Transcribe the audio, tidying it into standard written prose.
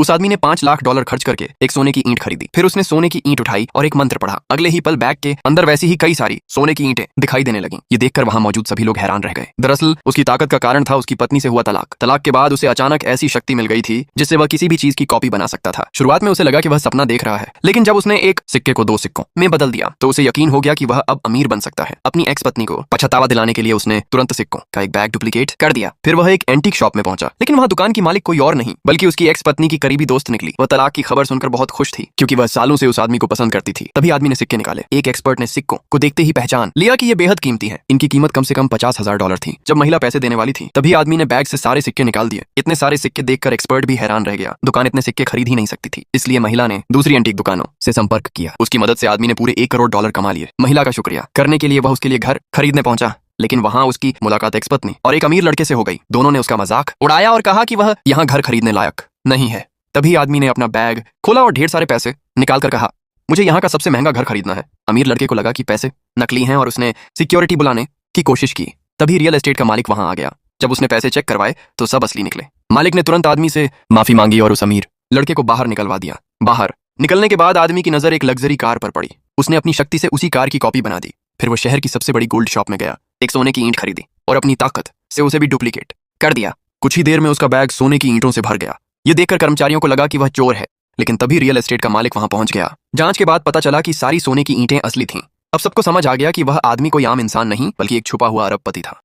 उस आदमी ने $5 लाख खर्च करके एक सोने की ईंट खरीदी। फिर उसने सोने की ईंट उठाई और एक मंत्र पढ़ा। अगले ही पल बैग के अंदर वैसी ही कई सारी सोने की ईंटें दिखाई देने लगीं। ये देखकर वहां मौजूद सभी लोग हैरान रह गए। दरअसल उसकी ताकत का कारण था उसकी पत्नी से हुआ तलाक। तलाक के बाद उसे अचानक ऐसी शक्ति मिल गई थी जिससे वह किसी भी चीज की कॉपी बना सकता था। शुरुआत में उसे लगा कि वह सपना देख रहा है, लेकिन जब उसने एक सिक्के को 2 सिक्कों में बदल दिया तो उसे यकीन हो गया कि वह अब अमीर बन सकता है। अपनी एक्स पत्नी को पछतावा दिलाने के लिए उसने तुरंत सिक्कों का एक बैग डुप्लीकेट कर दिया। फिर वह एक एंटीक शॉप में पहुंचा, लेकिन वहां दुकान की मालिक कोई और नहीं बल्कि उसकी एक्स पत्नी की करीबी दोस्त निकली। वह तलाक की खबर सुनकर बहुत खुश थी क्योंकि वह सालों से उस आदमी को पसंद करती थी। तभी आदमी ने सिक्के निकाले। एक एक्सपर्ट ने सिक्कों को देखते ही पहचान लिया कि ये बेहद कीमती है। इनकी कीमत कम से कम $50,000 थी। जब महिला पैसे देने वाली थी तभी आदमी ने बैग से सारे सिक्के निकाल दिए। इतने सारे सिक्के देखकर एक्सपर्ट भी हैरान रह गया। दुकान इतने सिक्के खरीद ही नहीं सकती थी, इसलिए महिला ने दूसरी एंटीक दुकानों से संपर्क किया। उसकी मदद से आदमी ने पूरे $1 करोड़ कमा लिए। महिला का शुक्रिया करने के लिए वह उसके लिए घर खरीदने पहुंचा, लेकिन वहां उसकी मुलाकात एक्स पत्नी और एक अमीर लड़के से हो गई। दोनों ने उसका मजाक उड़ाया और कहा कि वह यहाँ घर खरीदने लायक नहीं है। तभी आदमी ने अपना बैग खोला और ढेर सारे पैसे निकालकर कहा, मुझे यहाँ का सबसे महंगा घर खरीदना है। अमीर लड़के को लगा कि पैसे नकली हैं और उसने सिक्योरिटी बुलाने की कोशिश की। तभी रियल एस्टेट का मालिक वहां आ गया। जब उसने पैसे चेक करवाए तो सब असली निकले। मालिक ने तुरंत आदमी से माफी मांगी और उस अमीर लड़के को बाहर निकलवा दिया। बाहर निकलने के बाद आदमी की नजर एक लग्जरी कार पर पड़ी। उसने अपनी शक्ति से उसी कार की कॉपी बना दी। फिर वो शहर की सबसे बड़ी गोल्ड शॉप में गया, एक सोने की ईंट खरीदी और अपनी ताकत से उसे भी डुप्लीकेट कर दिया। कुछ ही देर में उसका बैग सोने की ईंटों से भर गया। ये देखकर कर्मचारियों को लगा कि वह चोर है, लेकिन तभी रियल एस्टेट का मालिक वहां पहुंच गया। जांच के बाद पता चला कि सारी सोने की ईंटें असली थीं। अब सबको समझ आ गया कि वह आदमी कोई आम इंसान नहीं बल्कि एक छुपा हुआ अरबपति था।